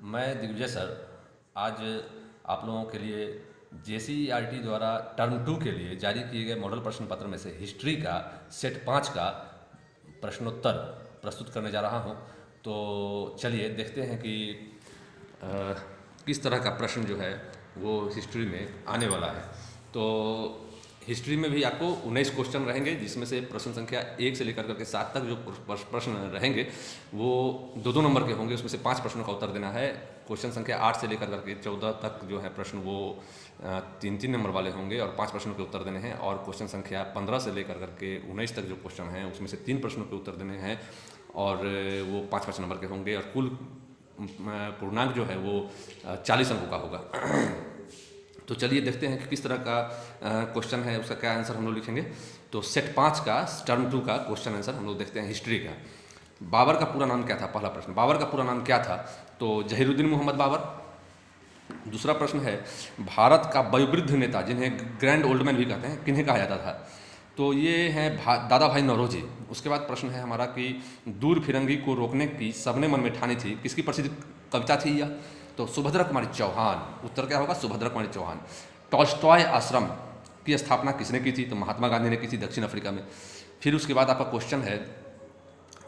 मैं दिग्विजय सर आज आप लोगों के लिए जेसीईआरटी द्वारा टर्म 2 के लिए जारी किए गए मॉडल प्रश्न पत्र में से हिस्ट्री का सेट 5 का प्रश्नोत्तर प्रस्तुत करने जा रहा हूं। तो चलिए देखते हैं कि किस तरह का प्रश्न जो है वो हिस्ट्री में आने वाला है। तो हिस्ट्री में भी आपको 19 क्वेश्चन रहेंगे, जिसमें से प्रश्न संख्या 1 से लेकर करके 7 तक जो प्रश्न रहेंगे वो 2-2 नंबर के होंगे। उसमें से 5 प्रश्नों का उत्तर देना है। क्वेश्चन संख्या 8 से लेकर करके 14 तक जो है प्रश्न वो 3-3 नंबर वाले होंगे और 5 प्रश्नों के उत्तर देने हैं। और क्वेश्चन संख्या 15 से लेकर करके 19 तक जो क्वेश्चन हैं उसमें से 3 प्रश्नों के उत्तर देने हैं और वो 5-5 नंबर के होंगे और कुल पूर्णांक जो है वो 40 अंकों का होगा। तो चलिए देखते हैं कि किस तरह का क्वेश्चन है, उसका क्या आंसर हम लोग लिखेंगे। तो सेट 5 का टर्म 2 का क्वेश्चन आंसर हम लोग देखते हैं हिस्ट्री का। बाबर का पूरा नाम क्या था? पहला प्रश्न, बाबर का पूरा नाम क्या था? तो जहीरुद्दीन मोहम्मद बाबर। दूसरा प्रश्न है, भारत का वयोवृद्ध नेता जिन्हें ग्रैंड ओल्ड मैन भी कहते हैं, किन्हें कहा जाता था? तो ये हैं दादा भाई नौरोजी। उसके बाद प्रश्न है हमारा कि दूर फिरंगी को रोकने की सबने मन में ठानी थी, किसकी प्रसिद्ध कविता थी यह? तो सुभद्रा कुमारी चौहान। उत्तर क्या होगा? सुभद्रा कुमारी चौहान। टॉल्स्टॉय आश्रम की स्थापना किसने की थी? तो महात्मा गांधी ने की थी, दक्षिण अफ्रीका में। फिर उसके बाद आपका क्वेश्चन है,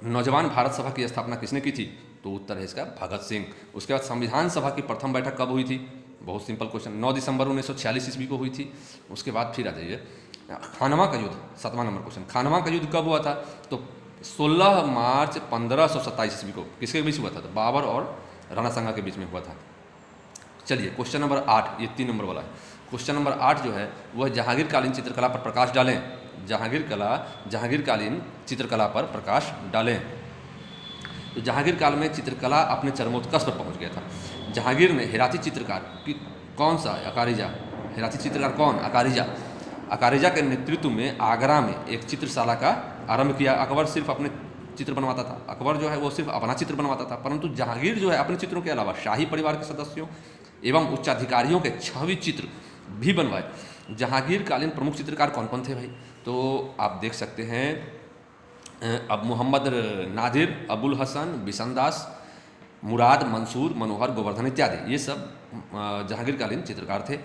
नौजवान भारत सभा की स्थापना किसने की थी? तो उत्तर है इसका भगत सिंह। उसके बाद संविधान सभा की प्रथम बैठक कब हुई थी? बहुत सिंपल क्वेश्चन, 9 दिसंबर 1946 ईस्वी को हुई थी। उसके बाद फिर आ जाइए, खानवा का युद्ध, 7वां नंबर क्वेश्चन, खानवा का युद्ध कब हुआ था? तो 16 मार्च 1527 ईस्वी को। किसके बीच हुआ था? तो बाबर और राणा सांगा के बीच में हुआ था। चलिए क्वेश्चन नंबर 8, ये 3 नंबर वाला है। क्वेश्चन नंबर 8 जो है वह जहांगीर कालीन चित्रकला पर प्रकाश डालें। जहांगीर कालीन चित्रकला पर प्रकाश डालें। तो जहांगीर काल में चित्रकला अपने चरमोत्कर्ष पर पहुंच गया था। जहांगीर ने हेराती चित्रकार की कौन सा? अकारिजा। हेराती चित्रकार कौन? अकारिजा। अकारिजा के नेतृत्व में आगरा में एक चित्रशाला का आरंभ किया। अकबर सिर्फ अपने चित्र बनवाता था, अकबर जो है वो सिर्फ अपना चित्र बनवाता था, परंतु जहांगीर जो है अपने चित्रों के अलावा शाही परिवार के सदस्यों एवं उच्चाधिकारियों के छवि चित्र भी बनवाए। जहांगीर कालीन प्रमुख चित्रकार कौन कौन थे भाई? तो आप देख सकते हैं, अब मोहम्मद नादिर, अबुल हसन, बिशनदास, मुराद, मंसूर, मनोहर, गोवर्धन इत्यादि, ये सब जहांगीर कालीन चित्रकार थे।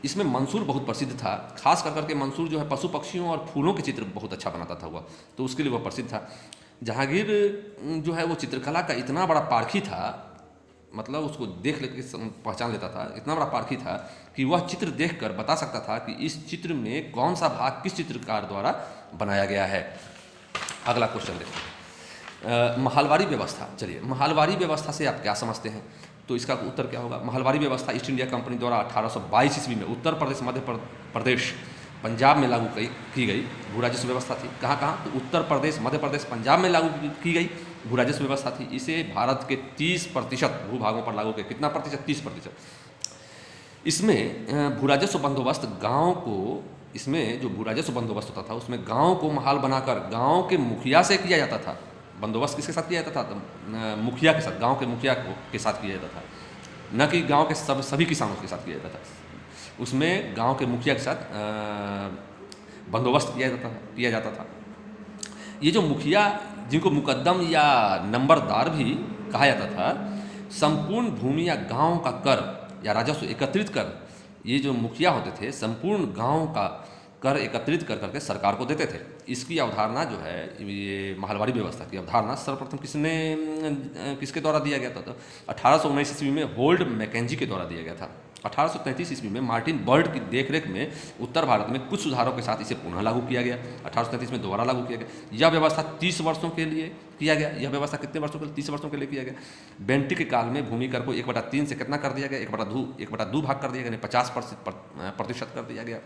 इसमें मंसूर बहुत प्रसिद्ध था, खास कर करके मंसूर जो है पशु पक्षियों और फूलों के चित्र बहुत अच्छा बनाता था वह, तो उसके लिए वह प्रसिद्ध था। जहांगीर जो है वो चित्रकला का इतना बड़ा पारखी था, मतलब उसको देख लेके पहचान लेता था, इतना बड़ा पारखी था कि वह चित्र देखकर बता सकता था कि इस चित्र में कौन सा भाग किस चित्रकार द्वारा बनाया गया है। अगला क्वेश्चन देखते, महलवारी व्यवस्था। चलिए, महलवारी व्यवस्था से आप क्या समझते हैं? तो इसका उत्तर क्या होगा? महलवारी व्यवस्था ईस्ट इंडिया कंपनी द्वारा 1822 ईस्वी में उत्तर प्रदेश, मध्य प्रदेश, पंजाब में लागू की गई भू राजस्व व्यवस्था थी। कहाँ कहाँ? तो उत्तर प्रदेश, मध्य प्रदेश, पंजाब में लागू की गई भू राजस्व व्यवस्था थी। इसे भारत के 30% भूभागों पर लागू किया। कितना प्रतिशत? 30%। इसमें भू राजस्व बंदोबस्त गाँव को, इसमें जो भू राजस्व बंदोबस्त होता था उसमें गाँव को महाल बनाकर गाँव के मुखिया से किया जाता था। बंदोबस्त किसके साथ किया जाता था? तो मुखिया के साथ, गांव के मुखिया के साथ किया जाता था, न कि गांव के सभी किसानों के साथ किया जाता था। उसमें गांव के मुखिया के साथ बंदोबस्त किया जाता था। ये जो मुखिया, जिनको मुकद्दम या नंबरदार भी कहा जाता था, संपूर्ण भूमि या गाँव का कर या राजस्व एकत्रित कर, ये जो मुखिया होते थे संपूर्ण गाँव का कर एकत्रित कर करके सरकार को देते थे। इसकी अवधारणा जो है, ये महलवारी व्यवस्था की अवधारणा सर्वप्रथम किसके द्वारा दिया गया था? तो 1819 ईस्वी में होल्ड मैकेंजी के द्वारा दिया गया था। 1833 ईस्वी में मार्टिन बर्ड की देखरेख में उत्तर भारत में कुछ सुधारों के साथ इसे पुनः लागू किया गया। 1833 में दोबारा लागू किया गया। यह व्यवस्था 30 वर्षों के लिए किया गया। यह व्यवस्था कितने वर्षों के लिए? 30 वर्षों के लिए किया गया। बेंटिक के काल में भूमि कर को 1/3 से कितना कर दिया गया? 1/2 भाग कर दिया गया, 50% कर दिया गया।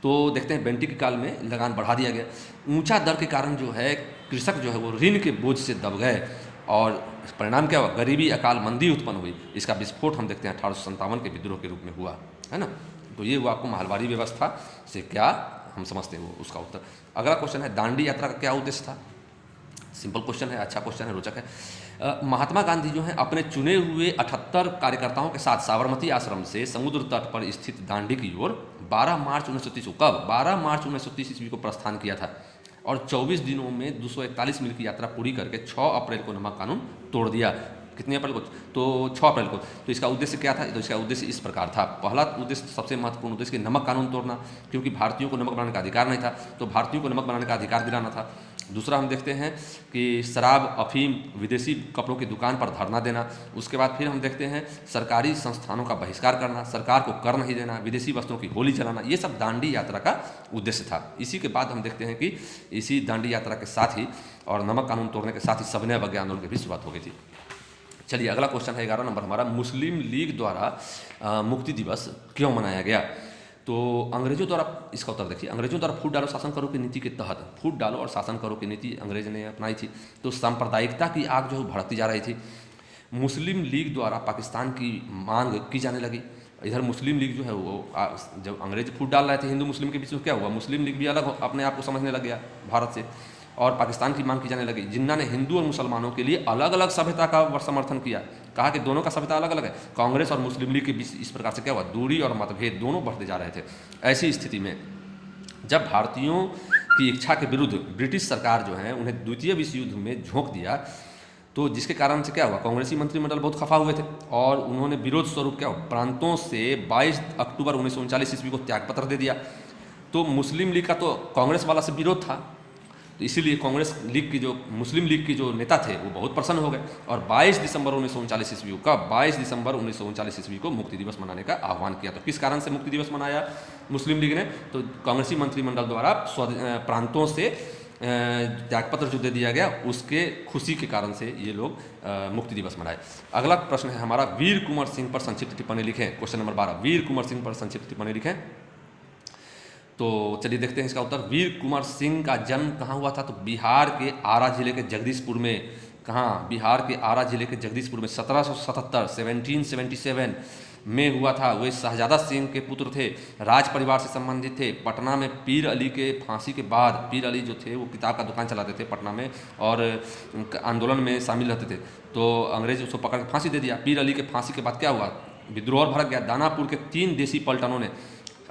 तो देखते हैं बेंटिक के काल में लगान बढ़ा दिया गया। ऊंचा दर के कारण जो है कृषक जो है वो ऋण के बोझ से दब गए और परिणाम क्या हुआ? गरीबी, अकाल, मंदी उत्पन्न हुई। इसका विस्फोट हम देखते हैं 1857 के विद्रोह के रूप में हुआ, है ना। तो ये हुआ आपको महलवारी व्यवस्था से क्या हम समझते हैं वो उसका उत्तर। अगला क्वेश्चन है, दांडी यात्रा का क्या उद्देश्य था? सिंपल क्वेश्चन है, अच्छा क्वेश्चन है, रोचक है। महात्मा गांधी जो है अपने चुने हुए 78 कार्यकर्ताओं के साथ साबरमती आश्रम से समुद्र तट पर स्थित दांडी की ओर 12 मार्च 1930 को, कब? 12 मार्च 1930 ईस्वी को प्रस्थान किया था और 24 दिनों में 241 मील की यात्रा पूरी करके 6 अप्रैल को नमक कानून तोड़ दिया। कितने अप्रैल को? तो 6 अप्रैल को। तो इसका उद्देश्य क्या था? तो इसका उद्देश्य इस प्रकार था। पहला उद्देश्य, सबसे महत्वपूर्ण उद्देश्य कि नमक कानून तोड़ना, क्योंकि भारतीयों को नमक बनाने का अधिकार नहीं था, तो भारतीयों को नमक बनाने का अधिकार दिलाना था। दूसरा हम देखते हैं कि शराब, अफीम, विदेशी कपड़ों की दुकान पर धरना देना। उसके बाद फिर हम देखते हैं सरकारी संस्थानों का बहिष्कार करना, सरकार को कर नहीं देना, विदेशी वस्त्रों की होली जलाना। ये सब दांडी यात्रा का उद्देश्य था। इसी के बाद हम देखते हैं कि इसी दांडी यात्रा के साथ ही और नमक कानून तोड़ने के साथ ही सविनय अवज्ञा आंदोलन की भी शुरुआत हो गई थी। चलिए अगला क्वेश्चन है 11 नंबर हमारा, मुस्लिम लीग द्वारा मुक्ति दिवस क्यों मनाया गया? तो अंग्रेजों द्वारा, इसका उत्तर देखिए, अंग्रेजों द्वारा फूट डालो शासन करो की नीति के तहत, फूट डालो और शासन करो की नीति अंग्रेज ने अपनाई थी। तो सांप्रदायिकता की आग जो भड़कती जा रही थी। मुस्लिम लीग द्वारा पाकिस्तान की मांग की जाने लगी। इधर मुस्लिम लीग जो है वो जब अंग्रेज फूट डाल रहे थे हिंदू मुस्लिम के बीच में, क्या हुआ? मुस्लिम लीग भी अलग अपने आप को समझने लग गया भारत से, और पाकिस्तान की मांग की जाने लगी। जिन्ना ने हिंदू और मुसलमानों के लिए अलग अलग सभ्यता का समर्थन किया, कहा कि दोनों का सभ्यता अलग अलग है। कांग्रेस और मुस्लिम लीग के बीच इस प्रकार से क्या हुआ? दूरी और मतभेद दोनों बढ़ते जा रहे थे। ऐसी स्थिति में जब भारतीयों की इच्छा के विरुद्ध ब्रिटिश सरकार जो है उन्हें द्वितीय विश्व युद्ध में झोंक दिया, तो जिसके कारण से क्या हुआ? कांग्रेसी मंत्रिमंडल बहुत खफा हुए थे और उन्होंने विरोध स्वरूप क्या हुआ? प्रांतों से 22 अक्टूबर 1939 ईस्वी को त्यागपत्र दे दिया। तो मुस्लिम लीग का तो कांग्रेस वाला से विरोध था, तो इसीलिए कांग्रेस लीग की जो मुस्लिम लीग के जो नेता थे वो बहुत प्रसन्न हो गए और 22 दिसंबर 1939 ईस्वी का 22 दिसंबर 1939 ईस्वी को मुक्ति दिवस मनाने का आह्वान किया। तो किस कारण से मुक्ति दिवस मनाया मुस्लिम लीग ने? तो कांग्रेसी मंत्रिमंडल द्वारा प्रांतों से त्यागपत्र जो दे दिया गया उसके खुशी के कारण से ये लोग मुक्ति दिवस मनाए। अगला प्रश्न है हमारा, वीर कुंवर सिंह पर संक्षिप्त टिप्पणी लिखें। क्वेश्चन नंबर 12, वीर कुंवर सिंह पर संक्षिप्त टिप्पणी लिखें। तो चलिए देखते हैं इसका उत्तर। वीर कुंवर सिंह का जन्म कहाँ हुआ था? तो बिहार के आरा जिले के जगदीशपुर में। कहाँ? बिहार के आरा जिले के जगदीशपुर में 1777 में हुआ था। वे शहजादा सिंह के पुत्र थे, राज परिवार से संबंधित थे। पटना में पीर अली के फांसी के बाद, पीर अली जो थे वो किताब का दुकान चलाते थे पटना में और आंदोलन में शामिल रहते थे, तो अंग्रेज उसको पकड़ के फांसी दे दिया। पीर अली के फांसी के बाद क्या हुआ? विद्रोह और भड़क गया। दानापुर के 3 देसी पलटनों ने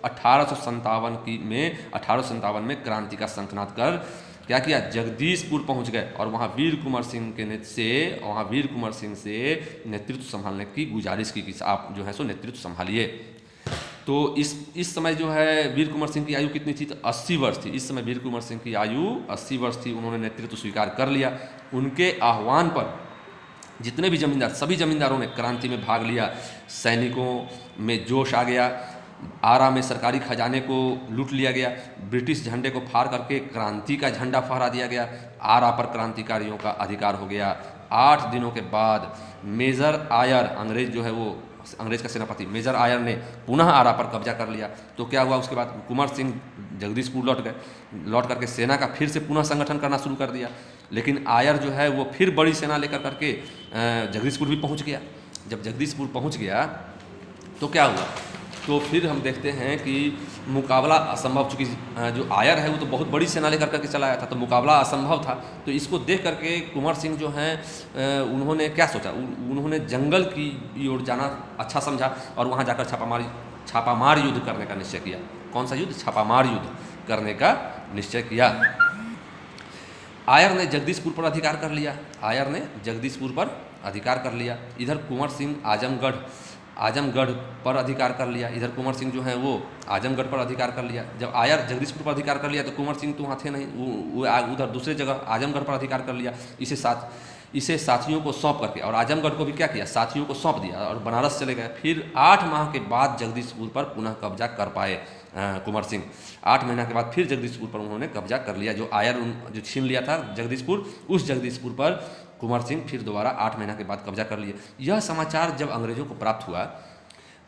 1857 में क्रांति का शंखनाद कर क्या किया? जगदीशपुर पहुंच गए और वहां वीर कुंवर सिंह से नेतृत्व संभालने की गुजारिश की कि आप जो है सो नेतृत्व संभालिए। तो इस समय जो है वीर कुंवर सिंह की आयु कितनी थी? तो 80 वर्ष थी। इस समय वीर कुंवर सिंह की आयु 80 वर्ष थी। उन्होंने नेतृत्व स्वीकार कर लिया। उनके आह्वान पर जितने भी जमींदार, सभी जमींदारों ने क्रांति में भाग लिया। सैनिकों में जोश आ गया। आरा में सरकारी खजाने को लूट लिया गया। ब्रिटिश झंडे को फाड़ करके क्रांति का झंडा फहरा दिया गया। आरा पर क्रांतिकारियों का अधिकार हो गया। 8 दिनों के बाद मेजर आयर, अंग्रेज जो है वो अंग्रेज का सेनापति मेजर आयर ने पुनः आरा पर कब्जा कर लिया। तो क्या हुआ? उसके बाद कुंवर सिंह जगदीशपुर लौट गए। लौट करके सेना का फिर से पुनः संगठन करना शुरू कर दिया। लेकिन आयर जो है वो फिर बड़ी सेना लेकर करके जगदीशपुर भी पहुंच गया। जब जगदीशपुर पहुंच गया तो क्या हुआ? तो फिर हम देखते हैं कि मुकाबला असंभव, चूँकि जो आयर है वो तो बहुत बड़ी सेना लेकर करके चला आया था, तो मुकाबला असंभव था। तो इसको देख करके कुंवर सिंह जो हैं उन्होंने क्या सोचा? उन्होंने जंगल की ओर जाना अच्छा समझा और वहाँ जाकर छापामार युद्ध करने का निश्चय किया। कौन सा युद्ध? छापामार युद्ध करने का निश्चय किया। आयर ने जगदीशपुर पर अधिकार कर लिया। इधर कुंवर सिंह आजमगढ़ पर अधिकार कर लिया। इधर कुंवर सिंह जो है वो आजमगढ़ पर अधिकार कर लिया। जब आयर जगदीशपुर पर अधिकार कर लिया तो कुंवर सिंह तो वहाँ थे नहीं, वो उधर दूसरे जगह आजमगढ़ पर अधिकार कर लिया। इसे साथियों को सौंप करके, और आजमगढ़ को भी क्या किया? साथियों को सौंप दिया और बनारस चले गए। फिर 8 माह के बाद जगदीशपुर पर पुनः कब्जा कर पाए कुंवर सिंह। 8 महीना के बाद फिर जगदीशपुर पर उन्होंने कब्जा कर लिया। जो आयर जो छीन लिया था जगदीशपुर, उस जगदीशपुर पर कुंवर सिंह फिर दोबारा 8 महीना के बाद कब्जा कर लिए। यह समाचार जब अंग्रेजों को प्राप्त हुआ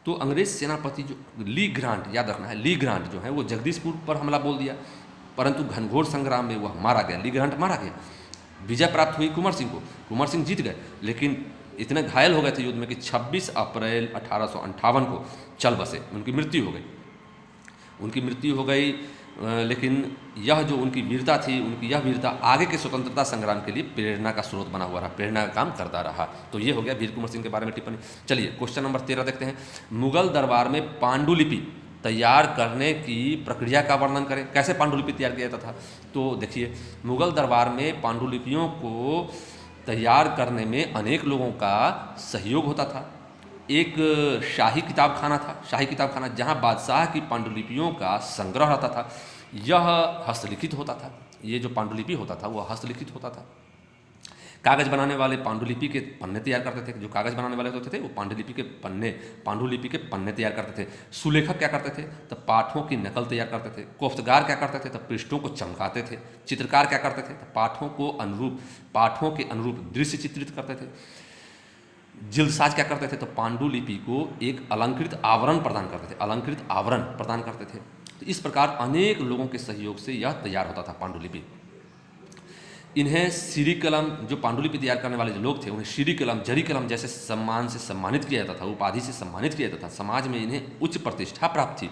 तो अंग्रेज सेनापति जो ली ग्रांट, याद रखना है, ली ग्रांट जो है वो जगदीशपुर पर हमला बोल दिया, परंतु घनघोर संग्राम में वह मारा गया। ली ग्रांट मारा गया। विजय प्राप्त हुई कुंवर सिंह को, कुंवर सिंह जीत गए, लेकिन इतने घायल हो गए थे युद्ध में कि 26 अप्रैल 1858 को चल बसे, उनकी मृत्यु हो गई। लेकिन यह जो उनकी वीरता थी, उनकी यह वीरता आगे के स्वतंत्रता संग्राम के लिए प्रेरणा का स्रोत बना हुआ रहा, प्रेरणा का काम करता रहा। तो ये हो गया वीर कुंवर सिंह के बारे में टिप्पणी। चलिए क्वेश्चन नंबर 13 देखते हैं। मुगल दरबार में पांडुलिपि तैयार करने की प्रक्रिया का वर्णन करें। कैसे पांडुलिपि तैयार किया जाता था? तो देखिए, मुगल दरबार में पांडुलिपियों को तैयार करने में अनेक लोगों का सहयोग होता था। एक शाही किताब खाना था, शाही किताब खाना, जहाँ बादशाह की पांडुलिपियों का संग्रह रहता था। यह हस्तलिखित होता था, ये जो पांडुलिपि होता था वह हस्तलिखित होता था। कागज़ बनाने वाले पांडुलिपि के पन्ने तैयार करते थे, जो कागज़ बनाने वाले होते थे वो पांडुलिपि के पन्ने तैयार करते थे। सुलेखक क्या करते थे, तो पाठों की नकल तैयार करते थे। कोफ्तगार क्या करते थे, तो पृष्ठों को चमकाते थे। चित्रकार क्या करते थे, तो पाठों के अनुरूप दृश्य चित्रित करते थे। जिलसाज क्या करते थे, तो पांडुलिपि को एक अलंकृत आवरण प्रदान करते थे। तो इस प्रकार अनेक लोगों के सहयोग से यह तैयार होता था पांडुलिपि। इन्हें श्री कलम, जो पांडुलिपि तैयार करने वाले जो लोग थे, उन्हें श्री कलम, जरी कलम जैसे सम्मान से सम्मानित किया जाता था, उपाधि से सम्मानित किया जाता था। समाज में इन्हें उच्च प्रतिष्ठा प्राप्त थी।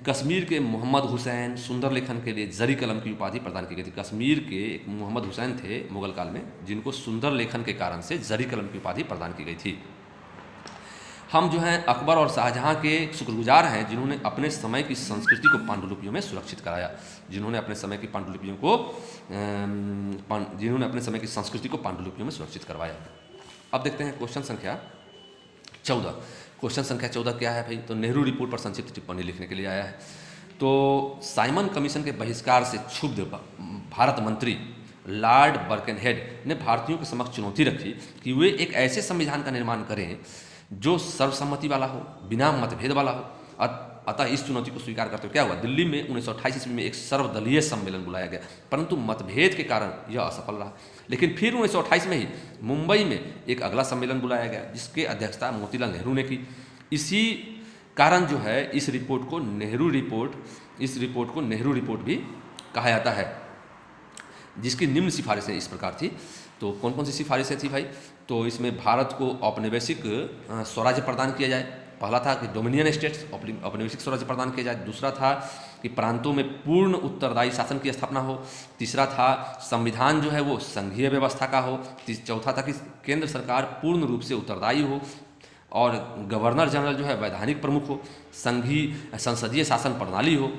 कश्मीर के मोहम्मद हुसैन सुंदर लेखन के लिए जरी कलम की उपाधि प्रदान की गई थी। कश्मीर के एक मोहम्मद हुसैन थे मुगल काल में, जिनको सुंदर लेखन के कारण से जरी कलम की उपाधि प्रदान की गई थी। हम जो हैं अकबर और शाहजहां के शुक्रगुजार हैं, जिन्होंने अपने समय की संस्कृति को पांडुलिपियों में सुरक्षित कराया, जिन्होंने अपने समय की संस्कृति को पांडुलिपियों में सुरक्षित करवाया। अब देखते हैं क्वेश्चन संख्या 14। क्वेश्चन संख्या 14 क्या है भाई, तो नेहरू रिपोर्ट पर संक्षिप्त टिप्पणी लिखने के लिए आया है। तो साइमन कमीशन के बहिष्कार से क्षुब्ध भारत मंत्री लॉर्ड बर्कनहेड ने भारतीयों के समक्ष चुनौती रखी कि वे एक ऐसे संविधान का निर्माण करें जो सर्वसम्मति वाला हो, बिना मतभेद वाला हो। अतः इस चुनौती को स्वीकार करते हुए क्या हुआ, दिल्ली में 1928 ईस्वी में एक सर्वदलीय सम्मेलन बुलाया गया, परंतु मतभेद के कारण यह असफल रहा। लेकिन फिर 1928 में ही मुंबई में एक अगला सम्मेलन बुलाया गया, जिसकी अध्यक्षता मोतीलाल नेहरू ने की। इसी कारण जो है इस रिपोर्ट को नेहरू रिपोर्ट भी कहा जाता है, जिसकी निम्न सिफारिशें इस प्रकार थी। तो कौन कौन सी सिफारिशें थी भाई, तो इसमें भारत को औपनिवेशिक स्वराज्य प्रदान किया जाए। पहला था कि डोमिनियन स्टेट्स, औपनिवेशिक स्वराज्य प्रदान किया जाए। दूसरा था कि प्रांतों में पूर्ण उत्तरदायी शासन की स्थापना हो। तीसरा था संविधान जो है वो संघीय व्यवस्था का हो। चौथा था कि केंद्र सरकार पूर्ण रूप से उत्तरदायी हो और गवर्नर जनरल जो है वैधानिक प्रमुख हो। संसदीय शासन प्रणाली हो।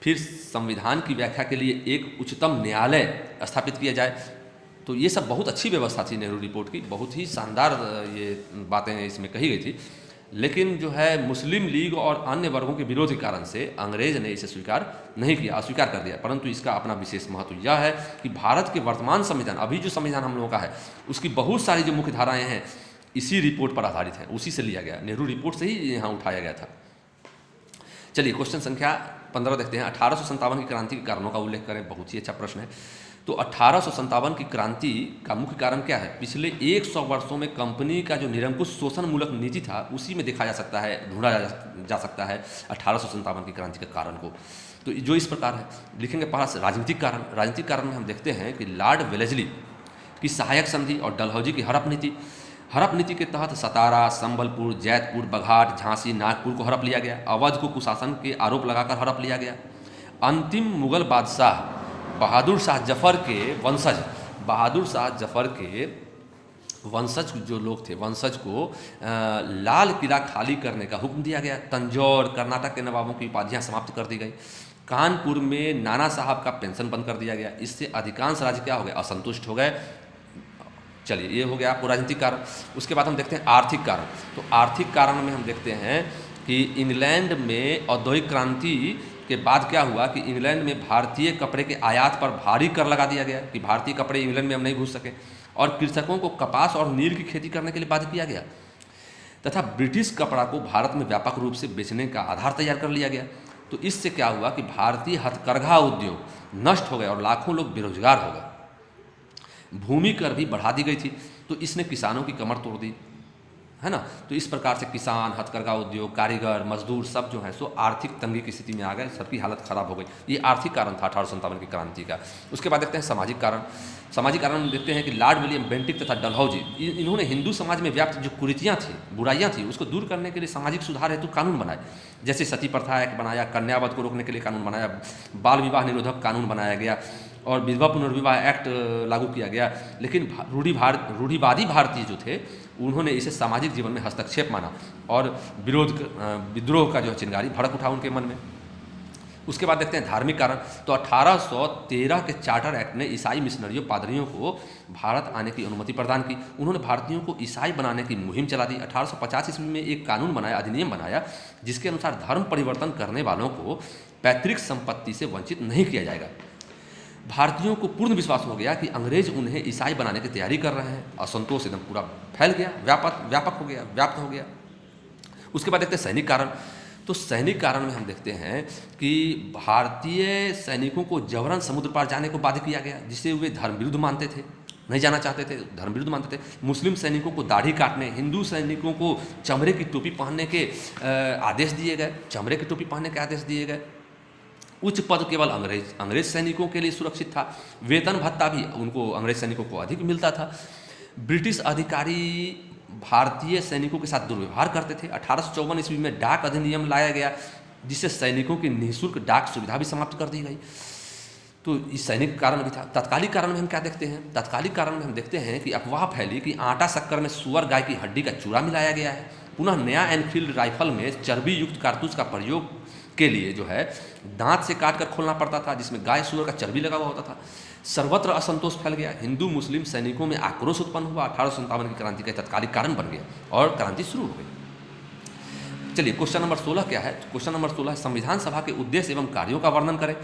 फिर संविधान की व्याख्या के लिए एक उच्चतम न्यायालय स्थापित किया जाए। तो ये सब बहुत अच्छी व्यवस्था थी नेहरू रिपोर्ट की, बहुत ही शानदार ये बातें इसमें कही गई थी। लेकिन जो है मुस्लिम लीग और अन्य वर्गों के विरोध के कारण से अंग्रेज ने इसे स्वीकार नहीं किया, अस्वीकार कर दिया। परंतु इसका अपना विशेष महत्व यह है कि भारत के वर्तमान संविधान, अभी जो संविधान हम लोगों का है, उसकी बहुत सारी जो मुख्य धाराएं हैं इसी रिपोर्ट पर आधारित हैं, उसी से लिया गया, नेहरू रिपोर्ट से ही यहाँ उठाया गया था। चलिए क्वेश्चन संख्या 15 देखते हैं। 1857 की क्रांति के कारणों का उल्लेख करें, बहुत ही अच्छा प्रश्न है। तो 1857 की क्रांति का मुख्य कारण क्या है? पिछले 100 वर्षों में कंपनी का जो निरंकुश शोषण मूलक नीति था, उसी में देखा जा सकता है, ढूंढा जा सकता है 1857 की क्रांति के कारण को। तो जो इस प्रकार है, लिखेंगे पहला राजनीतिक कारण। राजनीतिक कारण में हम देखते हैं कि लॉर्ड वेलेस्ली की सहायक संधि और डलहौजी की हड़प नीति के तहत सतारा, संबलपुर, जैतपुर, बघाट, झांसी, नागपुर को हड़प लिया गया। अवध को कुशासन के आरोप लगाकर हड़प लिया गया। अंतिम मुगल बादशाह बहादुर शाह जफर के वंशज जो लोग थे, वंशज को लाल किला खाली करने का हुक्म दिया गया। तंजौर, कर्नाटक के नवाबों की उपाधियां समाप्त कर दी गई। कानपुर में नाना साहब का पेंशन बंद कर दिया गया। इससे अधिकांश राज्य क्या हो गए, असंतुष्ट हो गए। चलिए ये हो गया आपको राजनीतिक कारण। उसके बाद हम देखते हैं आर्थिक कारण। तो आर्थिक कारण में हम देखते हैं कि इंग्लैंड में औद्योगिक क्रांति के बाद क्या हुआ कि इंग्लैंड में भारतीय कपड़े के आयात पर भारी कर लगा दिया गया कि भारतीय कपड़े इंग्लैंड में हम नहीं घुस सके, और कृषकों को कपास और नील की खेती करने के लिए बाध्य किया गया, तथा ब्रिटिश कपड़ा को भारत में व्यापक रूप से बेचने का आधार तैयार कर लिया गया। तो इससे क्या हुआ कि भारतीय हथकरघा उद्योग नष्ट हो गए और लाखों लोग बेरोजगार हो गए। भूमि कर भी बढ़ा दी गई थी, तो इसने किसानों की कमर तोड़ दी, है ना। तो इस प्रकार से किसान, हथकरघा उद्योग, कारीगर, मजदूर सब जो है सो आर्थिक तंगी की स्थिति में आ गए, सबकी हालत खराब हो गई। ये आर्थिक कारण था 1857 की क्रांति का। उसके बाद देखते हैं सामाजिक कारण। सामाजिक कारण में देखते हैं कि लॉर्ड विलियम बेंटिक तथा डलहौजी, इन्होंने हिंदू समाज में व्याप्त जो कुरीतियाँ थी, बुराइयाँ थी, उसको दूर करने के लिए सामाजिक सुधार हेतु कानून बनाए। जैसे सती प्रथा एक्ट बनाया, कन्यावध को रोकने के लिए कानून बनाया, बाल विवाह निरोधक कानून बनाया गया और विधवा पुनर्विवाह एक्ट लागू किया गया। लेकिन रूढ़िवादी भारतीय जो थे, उन्होंने इसे सामाजिक जीवन में हस्तक्षेप माना और विद्रोह का जो चिंगारी भड़क उठा उनके मन में। उसके बाद देखते हैं धार्मिक कारण। तो 1813 के चार्टर एक्ट ने ईसाई मिशनरियों पादरियों को भारत आने की अनुमति प्रदान की। उन्होंने भारतीयों को ईसाई बनाने की मुहिम चला दी। 1850 ईस्वी में एक कानून बनाया, अधिनियम बनाया, जिसके अनुसार धर्म परिवर्तन करने वालों को पैतृक संपत्ति से वंचित नहीं किया जाएगा। भारतीयों को पूर्ण विश्वास हो गया कि अंग्रेज उन्हें ईसाई बनाने की तैयारी कर रहे हैं। असंतोष एकदम पूरा फैल गया, व्यापक हो गया, व्याप्त हो गया। उसके बाद देखते हैं सैनिक कारण। तो सैनिक कारण में हम देखते हैं कि भारतीय सैनिकों को जबरन समुद्र पार जाने को बाध्य किया गया, जिसे वे धर्म विरुद्ध मानते थे, नहीं जाना चाहते थे, धर्म विरुद्ध मानते थे। मुस्लिम सैनिकों को दाढ़ी काटने, हिंदू सैनिकों को चमड़े की टोपी पहनने के आदेश दिए गए, चमड़े की टोपी पहनने के आदेश दिए गए। उच्च पद केवल अंग्रेज सैनिकों के लिए सुरक्षित था। वेतन भत्ता भी उनको अंग्रेज सैनिकों को अधिक मिलता था। ब्रिटिश अधिकारी भारतीय सैनिकों के साथ दुर्व्यवहार करते थे। 1854 ईस्वी में डाक अधिनियम लाया गया, जिससे सैनिकों की निःशुल्क डाक सुविधा भी समाप्त कर दी गई। तो इस सैनिक कारण भी था। तत्कालिक कारण में हम क्या देखते हैं? तत्कालिक कारण में हम देखते हैं कि अफवाह फैली कि आटा शक्कर में सुअर गाय की हड्डी का चूरा मिलाया गया है। पुनः नया एनफील्ड राइफल में चर्बी युक्त कारतूस का प्रयोग के लिए जो है दांत से काट कर खोलना पड़ता था, जिसमें गाय सुअर का चर्बी लगा हुआ होता था। सर्वत्र असंतोष फैल गया। हिंदू मुस्लिम सैनिकों में आक्रोश उत्पन्न हुआ। 1857 की क्रांति का तत्कालिक कारण बन गया और क्रांति शुरू हो गई। चलिए क्वेश्चन नंबर 16 क्या है? क्वेश्चन नंबर 16 है संविधान सभा के उद्देश्य एवं कार्यों का वर्णन करें।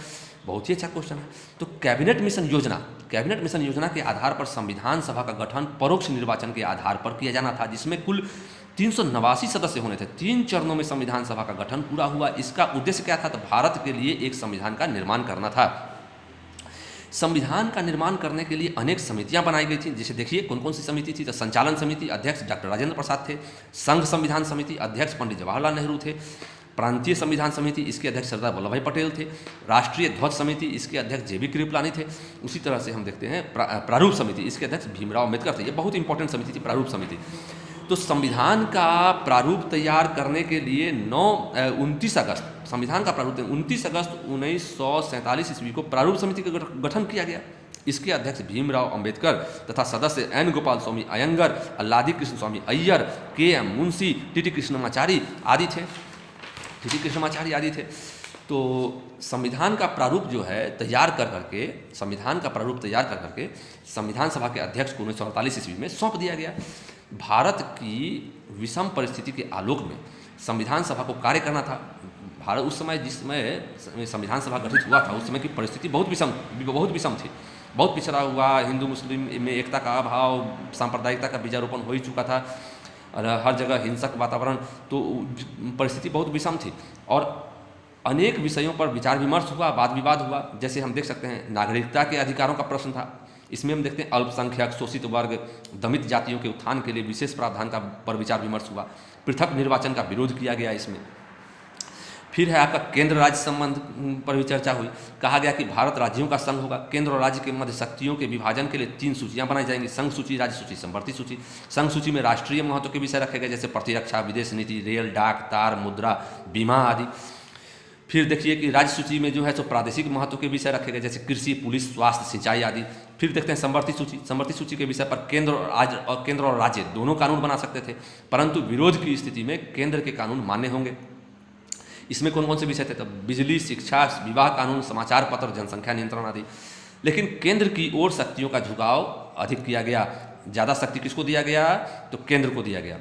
बहुत ही अच्छा क्वेश्चन है। तो कैबिनेट मिशन योजना के आधार पर संविधान सभा का गठन परोक्ष निर्वाचन के आधार पर किया जाना था, जिसमें कुल 389 सदस्य होने थे। 3 चरणों में संविधान सभा का गठन पूरा हुआ। इसका उद्देश्य क्या था? तो भारत के लिए एक संविधान का निर्माण करना था। संविधान का निर्माण करने के लिए अनेक समितियां बनाई गई थी। जैसे देखिए कौन कौन सी समिति थी? तो संचालन समिति, अध्यक्ष डॉक्टर राजेंद्र प्रसाद थे। संघ संविधान समिति, अध्यक्ष पंडित जवाहरलाल नेहरू थे। प्रांतीय संविधान समिति, इसके अध्यक्ष सरदार वल्लभ भाई पटेल थे। राष्ट्रीय ध्वज समिति, इसके अध्यक्ष जेबी कृपलानी थे। उसी तरह से हम देखते हैं प्रारूप समिति, इसके अध्यक्ष भीमराव अम्बेडकर थे। ये बहुत इंपॉर्टेंट समिति थी प्रारूप समिति। तो संविधान का प्रारूप तैयार करने के लिए 29 अगस्त संविधान का प्रारूप 29 अगस्त 1947 ईस्वी को प्रारूप समिति का गठन किया गया। इसके अध्यक्ष भीमराव अंबेडकर तथा सदस्य एन गोपाल स्वामी अयंगर, अल्लादी कृष्ण स्वामी अय्यर, के एम मुंशी, टी कृष्णमाचारी आदि थे। तो संविधान का प्रारूप जो है तैयार कर करके संविधान सभा के अध्यक्ष को 1948 ईस्वी में सौंप दिया गया। भारत की विषम परिस्थिति के आलोक में संविधान सभा को कार्य करना था। भारत उस समय जिस समय संविधान सभा गठित हुआ था, उस समय की परिस्थिति बहुत विषम थी। बहुत पिछड़ा हुआ, हिंदू मुस्लिम में एकता का अभाव, सांप्रदायिकता का बीजारोपण हो ही चुका था और हर जगह हिंसक वातावरण, तो परिस्थिति बहुत विषम थी और अनेक विषयों पर विचार विमर्श हुआ, वाद विवाद हुआ। जैसे हम देख सकते हैं नागरिकता के अधिकारों का प्रश्न था। इसमें हम देखते हैं अल्पसंख्यक, शोषित वर्ग, दमित जातियों के उत्थान के लिए विशेष प्रावधान का पर विचार विमर्श हुआ। पृथक निर्वाचन का विरोध किया गया इसमें। फिर है आपका केंद्र राज्य संबंध पर भी चर्चा हुई। कहा गया कि भारत राज्यों का संघ होगा। केंद्र और राज्य के मध्य शक्तियों के विभाजन के लिए 3 सूचियां बनाई जाएंगी: संघ सूची, राज्य सूची, संवर्ती सूची। संघ सूची में राष्ट्रीय महत्व के विषय रखे गए, जैसे प्रतिरक्षा, विदेश नीति, रेल, डाक, तार, मुद्रा, बीमा आदि। फिर देखिए कि राज्य सूची में जो है तो प्रादेशिक महत्व के विषय रखे गए, जैसे कृषि, पुलिस, स्वास्थ्य, सिंचाई आदि। फिर देखते हैं संवर्ती सूची के विषय पर केंद्र और राज्य दोनों कानून बना सकते थे, परंतु विरोध की स्थिति में केंद्र के कानून मान्य होंगे। इसमें कौन कौन से विषय थे? तो बिजली, शिक्षा, विवाह कानून, समाचार पत्र, जनसंख्या नियंत्रण आदि। लेकिन केंद्र की ओर शक्तियों का झुकाव अधिक किया गया। ज़्यादा शक्ति किसको दिया गया? तो केंद्र को दिया गया।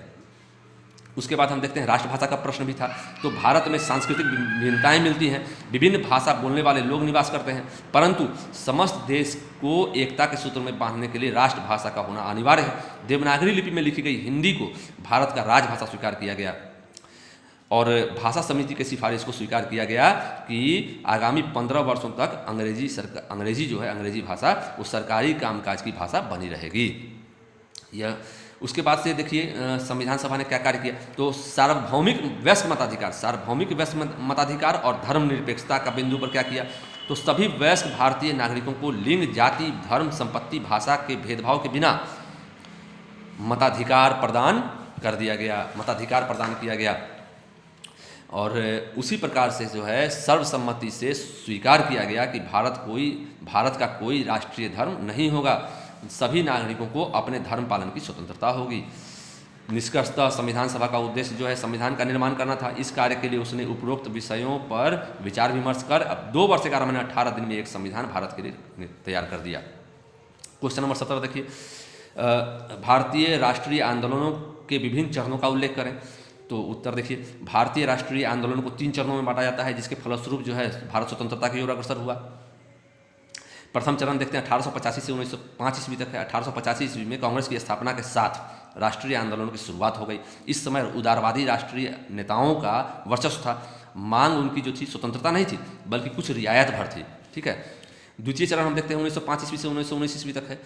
उसके बाद हम देखते हैं राष्ट्रभाषा का प्रश्न भी था। तो भारत में सांस्कृतिक भिन्नताएं मिलती हैं, विभिन्न भाषा बोलने वाले लोग निवास करते हैं, परंतु समस्त देश को एकता के सूत्र में बांधने के लिए राष्ट्रभाषा का होना अनिवार्य है। देवनागरी लिपि में लिखी गई हिंदी को भारत का राजभाषा स्वीकार किया गया और भाषा समिति की सिफारिश को स्वीकार किया गया कि आगामी 15 वर्षों तक अंग्रेजी जो है, अंग्रेजी भाषा वो सरकारी कामकाज की भाषा बनी रहेगी। यह उसके बाद से देखिए संविधान सभा ने क्या कार्य किया। तो सार्वभौमिक वयस्क मताधिकार और धर्मनिरपेक्षता का बिंदु पर क्या किया? तो सभी वयस्क भारतीय नागरिकों को लिंग, जाति, धर्म, संपत्ति, भाषा के भेदभाव के बिना मताधिकार प्रदान किया गया और उसी प्रकार से जो है सर्वसम्मति से स्वीकार किया गया कि भारत का कोई राष्ट्रीय धर्म नहीं होगा, सभी नागरिकों को अपने धर्म पालन की स्वतंत्रता होगी। निष्कर्षतः संविधान सभा का उद्देश्य जो है संविधान का निर्माण करना था। इस कार्य के लिए उसने उपरोक्त विषयों पर विचार विमर्श कर अब 2 वर्ष 11 महीने 18 दिन में एक संविधान भारत के लिए तैयार कर दिया। क्वेश्चन नंबर 17 देखिए, भारतीय राष्ट्रीय आंदोलनों के विभिन्न चरणों का उल्लेख करें। तो उत्तर देखिए, भारतीय राष्ट्रीय आंदोलन को 3 चरणों में बांटा जाता है, जिसके फलस्वरूप जो है भारत स्वतंत्रता की ओर अग्रसर हुआ। प्रथम चरण देखते हैं 1885 से 1905 ईस्वी तक है। 1885 ईस्वी में कांग्रेस की स्थापना के साथ राष्ट्रीय आंदोलन की शुरुआत हो गई। इस समय उदारवादी राष्ट्रीय नेताओं का वर्चस्व था। मांग उनकी जो थी स्वतंत्रता नहीं थी, बल्कि कुछ रियायत भर थी। ठीक है। द्वितीय चरण हम देखते हैं 1905 ईस्वी से 1919 ईस्वी तक है।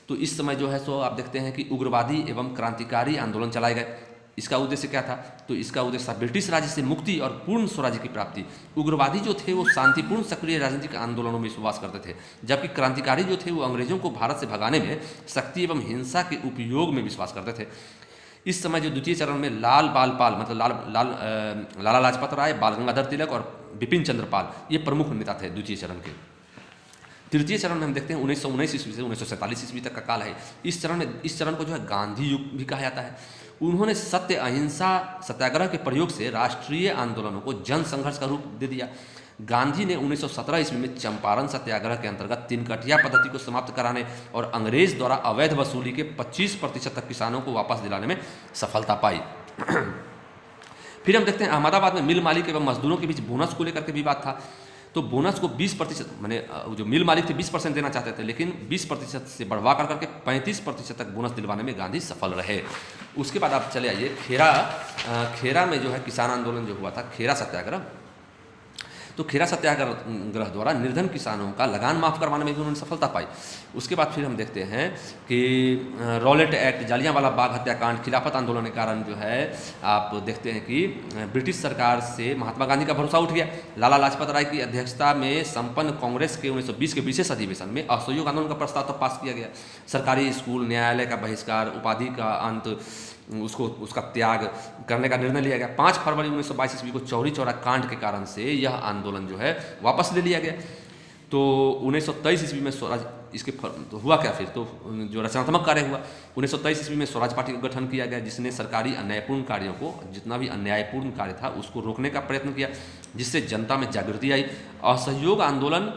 तो इस समय जो है सो आप देखते हैं कि उग्रवादी एवं क्रांतिकारी आंदोलन चलाए गए। इसका उद्देश्य क्या था? तो इसका उद्देश्य था ब्रिटिश राज्य से मुक्ति और पूर्ण स्वराज्य की प्राप्ति। उग्रवादी जो थे वो शांतिपूर्ण सक्रिय राजनीतिक आंदोलनों में विश्वास करते थे, जबकि क्रांतिकारी जो थे वो अंग्रेजों को भारत से भगाने में शक्ति एवं हिंसा के उपयोग में विश्वास करते थे। इस समय जो द्वितीय चरण में लाल बाल पाल मतलब लाला लाजपत राय, बाल गंगाधर तिलक और बिपिन चंद्र पाल ये प्रमुख नेता थे द्वितीय चरण के। तृतीय चरण में हम देखते हैं 1919 ईस्वी से 1947 ईस्वी तक का काल है। इस चरण को जो है गांधी युग भी कहा जाता है। उन्होंने सत्य अहिंसा सत्याग्रह के प्रयोग से राष्ट्रीय आंदोलनों को जन संघर्ष का रूप दे दिया। गांधी ने 1917 ईस्वी में चंपारण सत्याग्रह के अंतर्गत 3 कटिया पद्धति को समाप्त कराने और अंग्रेज द्वारा अवैध वसूली के 25% तक किसानों को वापस दिलाने में सफलता पाई। फिर हम देखते हैं अहमदाबाद में मिल मालिक एवं मजदूरों के बीच बोनस को लेकर के विवाद था। तो बोनस को 20% माने जो मिल मालिक थे 20% देना चाहते थे, लेकिन 20% से बढ़वा कर करके 35% तक बोनस दिलवाने में गांधी सफल रहे। उसके बाद आप चले आइए खेरा में जो है किसान आंदोलन जो हुआ था, खेरा सत्याग्रह। तो खेरा सत्याग्रह द्वारा निर्धन किसानों का लगान माफ करवाने में भी उन्होंने सफलता पाई। उसके बाद फिर हम देखते हैं कि रॉलेट एक्ट, जालियांवाला बाग हत्याकांड, खिलाफत आंदोलन के कारण जो है आप देखते हैं कि ब्रिटिश सरकार से महात्मा गांधी का भरोसा उठ गया। लाला लाजपत राय की अध्यक्षता में संपन्न कांग्रेस के 1920 के विशेष अधिवेशन में असहयोग आंदोलन का प्रस्ताव तो पास किया गया। सरकारी स्कूल, न्यायालय का बहिष्कार, उपाधि का अंत, उसका त्याग करने का निर्णय लिया गया। 5 फरवरी 1922 ईस्वी को चौरी चौरा कांड के कारण से यह आंदोलन जो है वापस ले लिया गया। तो 1923 ईस्वी में स्वराज इसके तो हुआ क्या फिर? तो जो रचनात्मक कार्य हुआ 1923 ईस्वी में स्वराज पार्टी का गठन किया गया, जिसने सरकारी अन्यायपूर्ण कार्यों को, जितना भी अन्यायपूर्ण कार्य था उसको रोकने का प्रयत्न किया, जिससे जनता में जागृति आई। असहयोग आंदोलन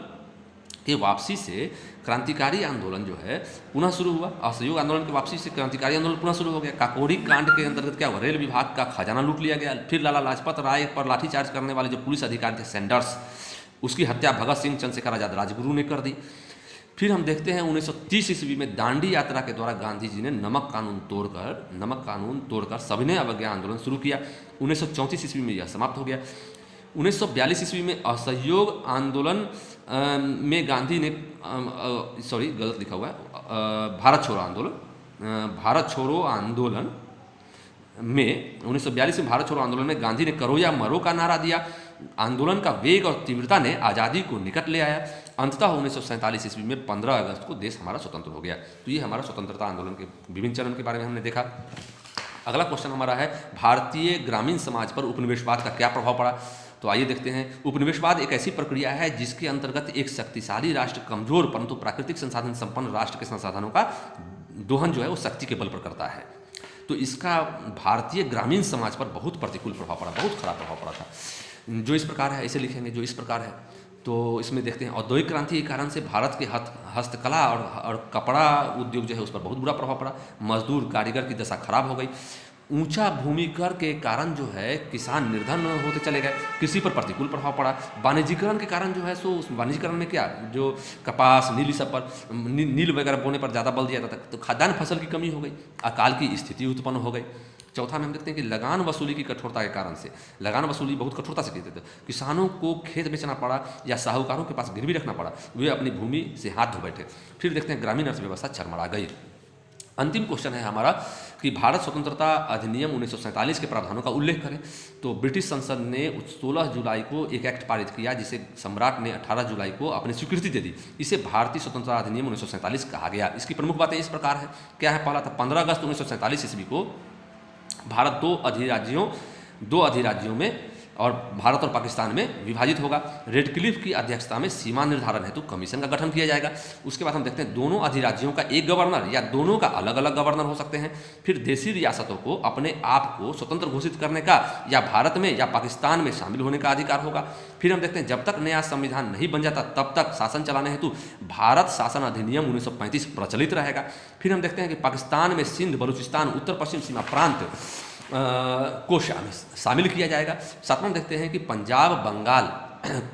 के वापसी से क्रांतिकारी आंदोलन जो है पुनः शुरू हुआ। असहयोग आंदोलन की वापसी से क्रांतिकारी आंदोलन पुनः शुरू हो गया। काकोरी कांड के अंतर्गत क्या हुआ? रेल विभाग का खजाना लूट लिया गया। फिर लाला लाजपत राय पर लाठीचार्ज करने वाले जो पुलिस अधिकारी थे सैंडर्स, उसकी हत्या भगत सिंह, चंद्रशेखर आजाद, राजगुरु ने कर दी। फिर हम देखते हैं 1930 ईस्वी में दांडी यात्रा के द्वारा गांधी जी ने नमक कानून तोड़कर सविनय अवज्ञा आंदोलन शुरू किया। 1934 ईस्वी में यह समाप्त हो गया। 1942 ईस्वी में असहयोग आंदोलन में गांधी ने गलत लिखा हुआ है, भारत छोड़ो आंदोलन में 1942 में भारत छोड़ो आंदोलन में गांधी ने करो या मरो का नारा दिया। आंदोलन का वेग और तीव्रता ने आज़ादी को निकट ले आया। अंततः 1947 ईस्वी में 15 अगस्त को देश हमारा स्वतंत्र हो गया। तो ये हमारा स्वतंत्रता आंदोलन के विभिन्न चरण के बारे में हमने देखा। अगला क्वेश्चन हमारा है भारतीय ग्रामीण समाज पर उपनिवेशवाद का क्या प्रभाव पड़ा? तो आइए देखते हैं। उपनिवेशवाद एक ऐसी प्रक्रिया है जिसके अंतर्गत एक शक्तिशाली राष्ट्र कमजोर परंतु प्राकृतिक संसाधन संपन्न राष्ट्र के संसाधनों का दोहन जो है वो शक्ति के बल पर करता है। तो इसका भारतीय ग्रामीण समाज पर बहुत प्रतिकूल प्रभाव पड़ा, बहुत खराब प्रभाव पड़ा था। जो इस प्रकार है, ऐसे लिखेंगे जो इस प्रकार है। तो इसमें देखते हैं औद्योगिक क्रांति के कारण से भारत के हस्तकला और कपड़ा उद्योग जो है उस पर बहुत बुरा प्रभाव पड़ा। मजदूर कारीगर की दशा खराब हो गई। ऊंचा भूमि कर के कारण जो है किसान निर्धन होते चले गए। कृषि पर प्रतिकूल प्रभाव पड़ा। वाणिज्यीकरण के कारण जो है सो उस वाणिज्यीकरण में क्या, जो कपास, नील सब पर नील वगैरह बोने पर ज़्यादा बल दिया जाता था, तो खाद्यान्न फसल की कमी हो गई। अकाल की स्थिति उत्पन्न हो गई। चौथा में हम देखते हैं कि लगान वसूली की कठोरता के कारण से, लगान वसूली बहुत कठोरता से करते थे। किसानों को खेत बेचना पड़ा या साहूकारों के पास गिरवी रखना पड़ा, वे अपनी भूमि से हाथ धो बैठे। फिर देखते हैं ग्रामीण अर्थव्यवस्था चरमरा गई। अंतिम क्वेश्चन है हमारा कि भारत स्वतंत्रता अधिनियम 1947 के प्रावधानों का उल्लेख करें। तो ब्रिटिश संसद ने 16 जुलाई को एक एक्ट पारित किया, जिसे सम्राट ने 18 जुलाई को अपनी स्वीकृति दे दी। इसे भारतीय स्वतंत्रता अधिनियम 1947 कहा गया। इसकी प्रमुख बातें इस प्रकार है। क्या है? पहला था 15 अगस्त 1947 ईस्वी को भारत दो अधिराज्यों में और भारत और पाकिस्तान में विभाजित होगा। रेडक्लिफ की अध्यक्षता में सीमा निर्धारण हेतु कमीशन का गठन किया जाएगा। उसके बाद हम देखते हैं दोनों अधिराज्यों का एक गवर्नर या दोनों का अलग अलग गवर्नर हो सकते हैं। फिर देशी रियासतों को अपने आप को स्वतंत्र घोषित करने का या भारत में या पाकिस्तान में शामिल होने का अधिकार होगा। फिर हम देखते हैं जब तक नया संविधान नहीं बन जाता तब तक शासन चलाने हेतु भारत शासन अधिनियम 1935 प्रचलित रहेगा। फिर हम देखते हैं कि पाकिस्तान में सिंध, बलूचिस्तान, उत्तर पश्चिम सीमा प्रांत को शामिल किया जाएगा। सातवां देखते हैं कि पंजाब, बंगाल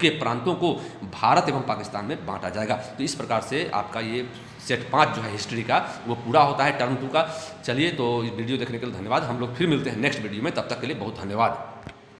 के प्रांतों को भारत एवं पाकिस्तान में बांटा जाएगा। तो इस प्रकार से आपका ये सेट 5 जो है हिस्ट्री का वो पूरा होता है टर्म 2 का। चलिए, तो वीडियो देखने के लिए धन्यवाद। हम लोग फिर मिलते हैं नेक्स्ट वीडियो में, तब तक के लिए बहुत धन्यवाद।